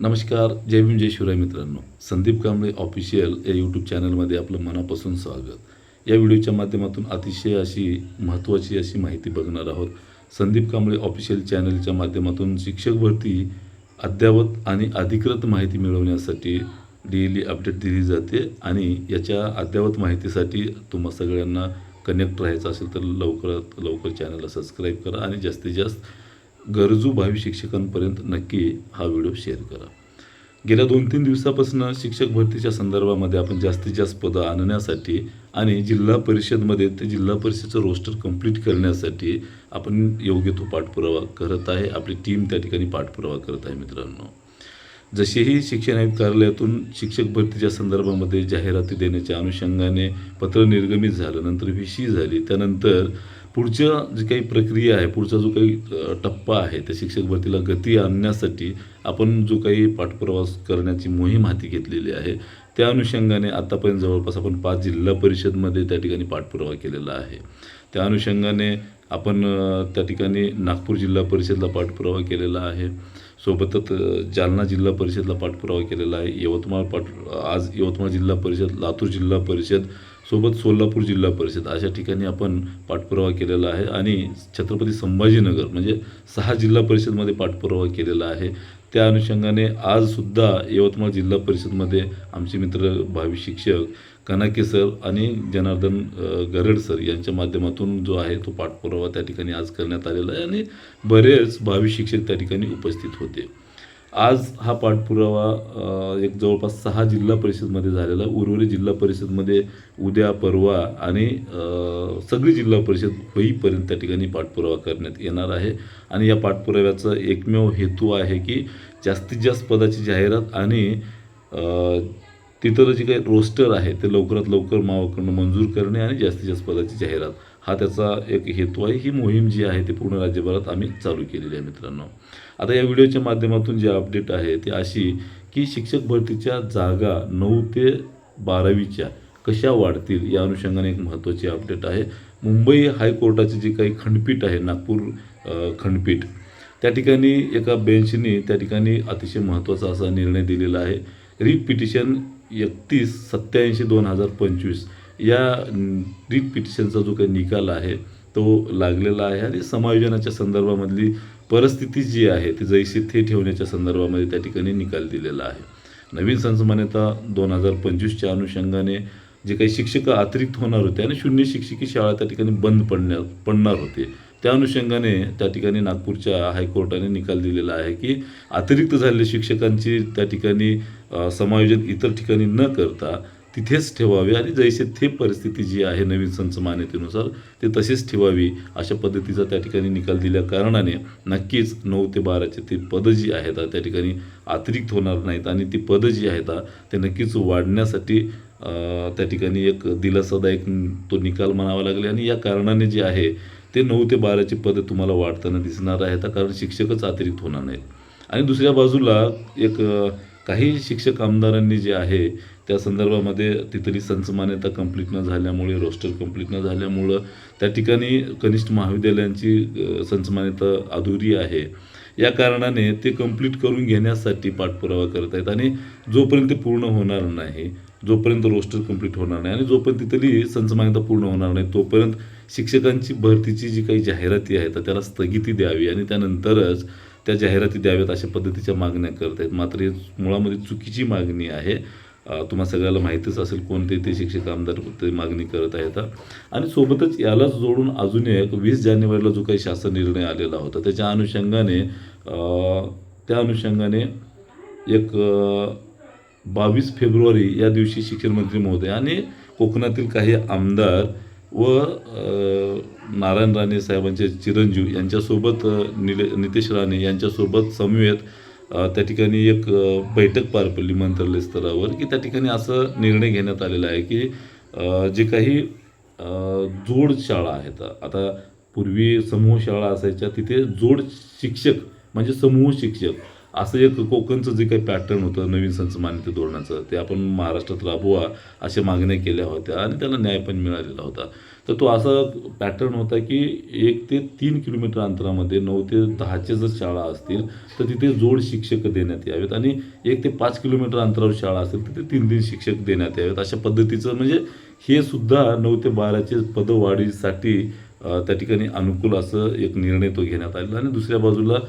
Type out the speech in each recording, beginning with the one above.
नमस्कार, जय भीम जय शिवराय मित्रांनो. संदीप कांबळे ऑफिशियल या यूट्यूब चॅनलमध्ये आपलं मनापासून स्वागत. या व्हिडिओच्या माध्यमातून अतिशय अशी महत्त्वाची अशी माहिती बघणार आहोत. संदीप कांबळे ऑफिशियल चॅनलच्या माध्यमातून शिक्षक भरती अद्ययावत आणि अधिकृत माहिती मिळवण्यासाठी डेली अपडेट दिली जाते आणि याच्या अद्ययावत माहितीसाठी तुम्हा सगळ्यांना कनेक्ट राहायचं असेल तर लवकरात लवकर चॅनलला सबस्क्राईब करा आणि जास्तीत जास्त गरजू भावी शिक्षकांपर्यंत नक्की हा व्हिडिओ शेअर करा. गेल्या 2-3 दिवसापासून शिक्षक भरतीच्या संदर्भामध्ये आपण जास्तीत जास्त पदं आणण्यासाठी आणि जिल्हा परिषदमध्ये ते जिल्हा परिषदचं रोस्टर कंप्लीट करण्यासाठी आपण योग्य तो पाठपुरावा करत आहे. आपली टीम त्या ठिकाणी पाठपुरावा करत आहे मित्रांनो. जसेही शिक्षण आयुक्त कार्यालयातून शिक्षक भरतीच्या संदर्भामध्ये जाहिराती देण्याच्या अनुषंगाने पत्र निर्गमित झालं, नंतर व्हीसी झाली, त्यानंतर पुढच्या जी काही प्रक्रिया आहे, पुढचा जो काही टप्पा आहे त्या शिक्षक भरतीला गती आणण्यासाठी आपण जो काही पाठपुरावा करण्याची मोहीम हाती घेतलेली आहे, त्या अनुषंगाने आत्तापर्यंत जवळपास आपण 5 जिल्हा परिषदमध्ये त्या ठिकाणी पाठपुरावा केलेला आहे. त्या अनुषंगाने आपण त्या ठिकाणी नागपूर जिल्हा परिषदला पाठपुरावा केलेला आहे. सोबतच जालना जिल्हा परिषदला पाठपुरावा केलेला आहे. आज यवतमाळ जिल्हा परिषद, लातूर जिल्हा परिषद, सोबत सोलापूर जिल्हा परिषद अशा ठिकाणी आपण पाठपुरावा केलेला आहे आणि छत्रपती संभाजीनगर म्हणजे 6 जिल्हा परिषदमध्ये पाठपुरावा केलेला आहे. त्या अनुषंगाने आजसुद्धा यवतमाळ जिल्हा परिषदमध्ये आमचे मित्र भावी शिक्षक कनाके सर आणि जनार्दन गरड सर यांच्या माध्यमातून जो आहे तो पाठपुरावा त्या ठिकाणी आज करण्यात आलेला आहे आणि बरेच भावी शिक्षक त्या ठिकाणी उपस्थित होते. आज हा पाठपुरावा एक जवळपास 6 जिल्हा परिषदमध्ये झालेला. उर्वरित जिल्हा परिषदमध्ये उद्या, परवा आणि सगळी जिल्हा परिषद होईपर्यंत त्या ठिकाणी पाठपुरावा करण्यात येणार आहे आणि या पाठपुराव्याचा एकमेव हेतू आहे की जास्तीत जास्त पदाची जाहिरात आणि तिथलं जे काही रोस्टर आहे ते लवकरात लवकर मावाकडून मंजूर करणे आणि जास्तीत जास्त पदाची जाहिरात हा त्याचा एक हेतू आहे. ही मोहीम जी आहे ती पूर्ण राज्यभरात आम्ही चालू केलेली आहे मित्रांनो. आता या व्हिडिओच्या माध्यमातून जे अपडेट आहे ती अशी की शिक्षक भरतीच्या जागा 9 ते 12वीच्या कशा वाढतील या अनुषंगाने एक महत्त्वाची अपडेट आहे. मुंबई हायकोर्टाचे जे काही खंडपीठ आहे, नागपूर खंडपीठ, त्या ठिकाणी एका बेंचने त्या ठिकाणी अतिशय महत्त्वाचा असा निर्णय दिलेला आहे. रिट पिटिशन 3187/2025 या रिट पिटिशनचा जो काही निकाल आहे तो लागलेला आहे आणि समायोजनाच्या संदर्भामधली परिस्थिती जी आहे ती जैसे थे ठेवण्याच्या संदर्भामध्ये त्या ठिकाणी निकाल दिलेला आहे. नवीन संचमान्यता 2025च्या अनुषंगाने जे काही शिक्षक अतिरिक्त होणार होते आणि शून्य शिक्षकी शाळा त्या ठिकाणी बंद पडणार होते, त्या अनुषंगाने त्या ठिकाणी नागपूरच्या हायकोर्टाने निकाल दिलेला आहे की अतिरिक्त झालेल्या शिक्षकांची त्या ठिकाणी समायोजन इतर ठिकाणी न करता तिथेच ठेवावे आणि जैसे थे परिस्थिती जी आहे नवीन संच मान्यतेनुसार ते तसेच ठेवावी अशा पद्धतीचा त्या ठिकाणी निकाल दिल्या कारणाने नक्कीच 9 ते 12चे ते पदं जी आहेत त्या ठिकाणी अतिरिक्त होणार नाहीत आणि ती पदं जी आहेत ते नक्कीच वाढण्यासाठी त्या ठिकाणी एक दिलासादायक तो निकाल म्हणावा लागले आणि या कारणाने जे आहे ते 9 ते 12चे पदं तुम्हाला वाढताना दिसणार आहेत कारण शिक्षकच अतिरिक्त होणार नाहीत. आणि दुसऱ्या बाजूला एक काही शिक्षक आमदारांनी जे आहे त्या संदर्भामध्ये तिथली संचमान्यता कंप्लीट न झाल्यामुळे, रोस्टर कंप्लीट न झाल्यामुळं त्या ठिकाणी कनिष्ठ महाविद्यालयांची संचमान्यता अधुरी आहे. या कारणाने ते कंप्लीट करून घेण्यासाठी पाठपुरावा करत आहेत आणि जोपर्यंत ते पूर्ण होणार नाही, जोपर्यंत रोस्टर कंप्लीट होणार नाही आणि जोपर्यंत तिथली संचमान्यता पूर्ण होणार नाही तोपर्यंत शिक्षकांची भरतीची जी काही जाहिराती आहेत त्याला स्थगिती द्यावी आणि त्यानंतरच त्या जाहिराती द्याव्यात अशा पद्धतीच्या मागण्या करत आहेत. मात्र ही मुळामध्ये चुकीची मागणी आहे. तुम्हा सगळ्याला माहीतच असेल कोणते ते शिक्षक आमदार ते मागणी करत आहेत. आणि सोबतच यालाच जोडून अजून एक 20 जानेवारीला जो काही शासन निर्णय आलेला होता त्याच्या अनुषंगाने एक 22 फेब्रुवारी या दिवशी शिक्षण मंत्री महोदय आणि कोकणातील काही आमदार व नारायण राणे साहेबांचे चिरंजीव यांच्यासोबत नितेश राणे यांच्यासोबत समवेत त्या ठिकाणी एक बैठक पार पडली मंत्रालय स्तरावर की त्या ठिकाणी असं निर्णय घेण्यात आलेला आहे की जे काही जोड शाळा आहेत, आता पूर्वी समूह शाळा असायच्या तिथे जोड शिक्षक म्हणजे समूह शिक्षक असं एक कोकणचं जे काही पॅटर्न होतं नवीन संच मान्यते धोरणाचं ते आपण महाराष्ट्रात राबवा अशा मागण्या केल्या होत्या आणि त्याला न्याय पण मिळालेला होता. तर तो असा पॅटर्न होता की 1 ते 3 किलोमीटर अंतरामध्ये 9 ते 10च्या जर शाळा असतील तर तिथे जोड शिक्षक देण्यात यावेत आणि 1 ते 5 किलोमीटर अंतरावर शाळा असेल तर तिथे 3 शिक्षक देण्यात यावेत. अशा पद्धतीचं म्हणजे हे सुद्धा 9 ते 12चे पदवाढीसाठी त्या ठिकाणी अनुकूल असं एक निर्णय तो घेण्यात आलेला आणि दुसऱ्या बाजूला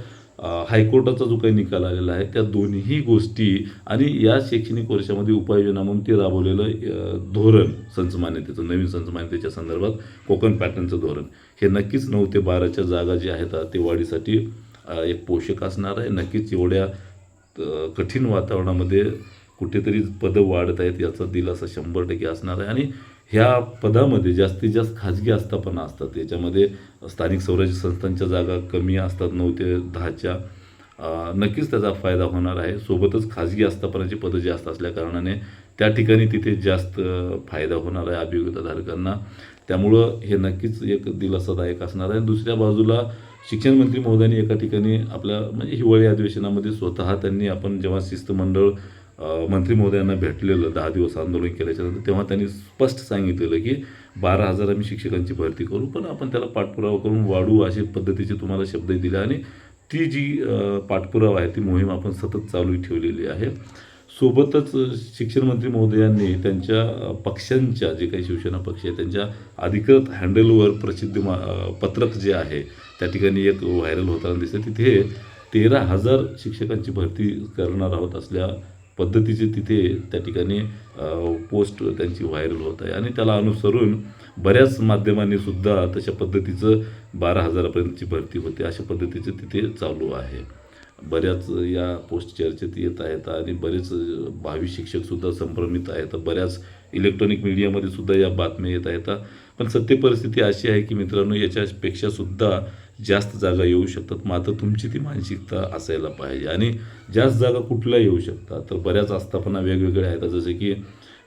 हायकोर्टाचा जो काही निकाल आलेला आहे त्या दोन्ही गोष्टी आणि या शैक्षणिक वर्षामध्ये उपाययोजना म्हणून ते राबवलेलं धोरण संच मान्यतेचं नवीन संच मान्यतेच्या संदर्भात कोकण पॅटर्नचं धोरण हे नक्कीच 9 ते 12च्या जागा ज्या आहेत ते वाढीसाठी एक पोषक असणार आहे. नक्कीच एवढ्या कठीण वातावरणामध्ये कुठेतरी पदं वाढत आहेत याचा दिलासा 100% असणार आहे आणि ह्या पदामध्ये जास्तीत जास्त खाजगी आस्थापना असतात. याच्यामध्ये स्थानिक स्वराज्य संस्थांच्या जागा कमी असतात 9 ते 10च्या. नक्कीच त्याचा फायदा होणार आहे. सोबतच खाजगी आस्थापनाची पदं जास्त असल्याकारणाने त्या ठिकाणी तिथे जास्त फायदा होणार आहे अभियोग्यताधारकांना. त्यामुळं हे नक्कीच एक दिलासादायक असणार आहे. दुसऱ्या बाजूला शिक्षण मंत्री महोदयांनी एका ठिकाणी आपल्या म्हणजे हिवाळी अधिवेशनामध्ये स्वतः त्यांनी आपण जेव्हा शिस्तमंडळ मंत्री महोदयांना भेटलेलं 10 दिवस आंदोलन केल्याच्यानंतर तेव्हा त्यांनी स्पष्ट सांगितलेलं की 12,000 आम्ही शिक्षकांची भरती करू पण आपण त्याला पाठपुरावा करून वाढू अशी पद्धतीचे तुम्हाला शब्द दिले आणि ती जी पाठपुरावा आहे ती मोहीम आपण सतत चालू ठेवलेली आहे. सोबतच शिक्षण मंत्री महोदयांनी त्यांच्या पक्षांच्या जे काही शिवसेना पक्ष आहे त्यांच्या अधिकृत हँडलवर प्रसिद्धी पत्रक जे आहे त्या ठिकाणी एक व्हायरल होताना दिसते. तिथे 13,000 शिक्षकांची भरती करणार आहोत असल्या पद्धतीचे तिथे त्या ठिकाणी पोस्ट त्यांची व्हायरल होत आहे आणि त्याला अनुसरून बऱ्याच माध्यमांनी सुद्धा तशा पद्धतीचं 12,000पर्यंतची भरती होते अशा पद्धतीचं तिथे चालू आहे. बऱ्याच या पोस्ट चर्चेत येत आहेत आणि बरेच भावी शिक्षकसुद्धा संभ्रमित आहेत. बऱ्याच इलेक्ट्रॉनिक मीडियामध्ये सुद्धा या बातम्या येत आहेत. पण सत्य परिस्थिती अशी आहे की मित्रांनो याच्यापेक्षा सुद्धा जास्त जागा येऊ शकतात. मात्र तुमची ती मानसिकता असायला पाहिजे आणि जास्त जागा कुठल्या येऊ शकतात तर बऱ्याच आस्थापना वेगवेगळ्या आहेत. जसे की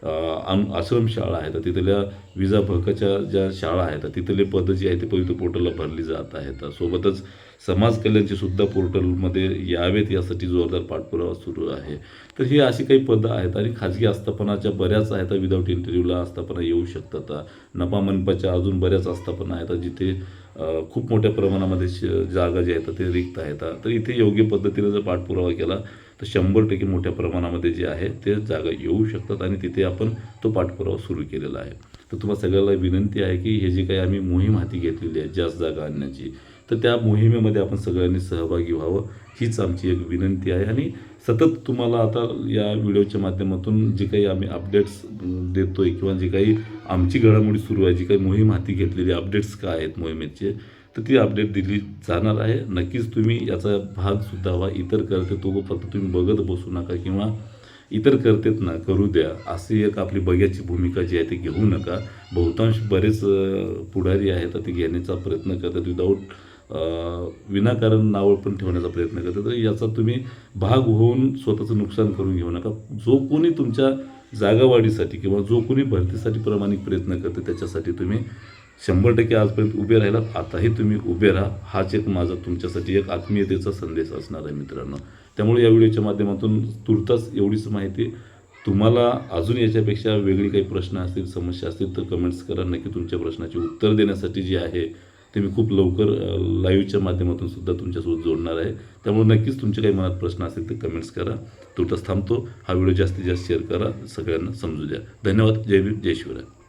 आश्रमशाळा आहेत तिथल्या विजा भकाच्या ज्या शाळा आहेत तिथले पदं जी आहेत ते पवित्र पोर्टलला भरली जात आहेत. सोबतच समाज कल्याणची सुद्धा पोर्टलमध्ये यावेत यासाठी जोरदार पाठपुरावा सुरू आहे. तर ही अशी काही पदं आहेत आणि खाजगी आस्थापनाच्या बऱ्याच आहेत विदाऊट इंटरव्ह्यूला आस्थापना येऊ शकतात. नपा मनपाच्या अजून बऱ्याच आस्थापना आहेत जिथे खूप मोठ्या प्रमाणामध्ये जागा ज्या आहेत ते रिक्त आहेत. तर इथे योग्य पद्धतीने जर पाठपुरावा केला तर 100% मोठ्या प्रमाणामध्ये जे आहे ते जागा येऊ शकतात आणि तिथे आपण तो पाठपुरावा सुरू केलेला आहे. तर तुम्हाला सगळ्याला विनंती आहे की हे जे काही आम्ही मोहीम हाती घेतलेली आहे जास्त जागा आणण्याची तर त्या मोहिमेमध्ये आपण सगळ्यांनी सहभागी व्हावं हीच आमची एक विनंती आहे. आणि सतत तुम्हाला आता या व्हिडिओच्या माध्यमातून जे काही आम्ही अपडेट्स देतोय किंवा जे काही आमची घडामोडी सुरू आहे जी काही मोहीम हाती घेतलेली अपडेट्स काय आहेत मोहिमेचे तर ती अपडेट दिली जाणार आहे. नक्कीच तुम्ही याचा भागसुद्धा व्हा. इतर करते तो फक्त तुम्ही बघत बसू नका किंवा इतर करतेत ना करू द्या अशी एक आपली बघ्याची भूमिका जी आहे ती घेऊ नका. बहुतांश बरेच पुढारी आहेत ते घेण्याचा प्रयत्न करतात विदाऊट विनाकारण नावं पण ठेवण्याचा प्रयत्न करतात. तर याचा तुम्ही भाग होऊन स्वतःचं नुकसान करून घेऊ नका. जो कोणी तुमच्या जागावाढीसाठी किंवा जो कोणी भरतीसाठी प्रामाणिक प्रयत्न करते त्याच्यासाठी तुम्ही 100% आजपर्यंत उभे राहिलात आताही तुम्ही उभे राहा. हाच एक माझा तुमच्यासाठी एक आत्मीयतेचा संदेश असणार आहे मित्रांनो. त्यामुळे या व्हिडिओच्या माध्यमातून तुर्तास एवढीच माहिती. तुम्हाला अजून याच्यापेक्षा वेगळी काही प्रश्न असतील समस्या असतील तर कमेंट्स करा. नक्की तुमच्या प्रश्नाची उत्तर देण्यासाठी जे आहे ते मी खूप लवकर लाईव्हच्या माध्यमातून सुद्धा तुमच्यासोबत जोडणार आहे. त्यामुळे नक्कीच तुमचे काही मनात प्रश्न असतील तर कमेंट्स करा. तुर्तास थांबतो. हा व्हिडिओ जास्तीत जास्त शेअर करा. सगळ्यांना समजू द्या. धन्यवाद. जय भीम. जय शिवराय.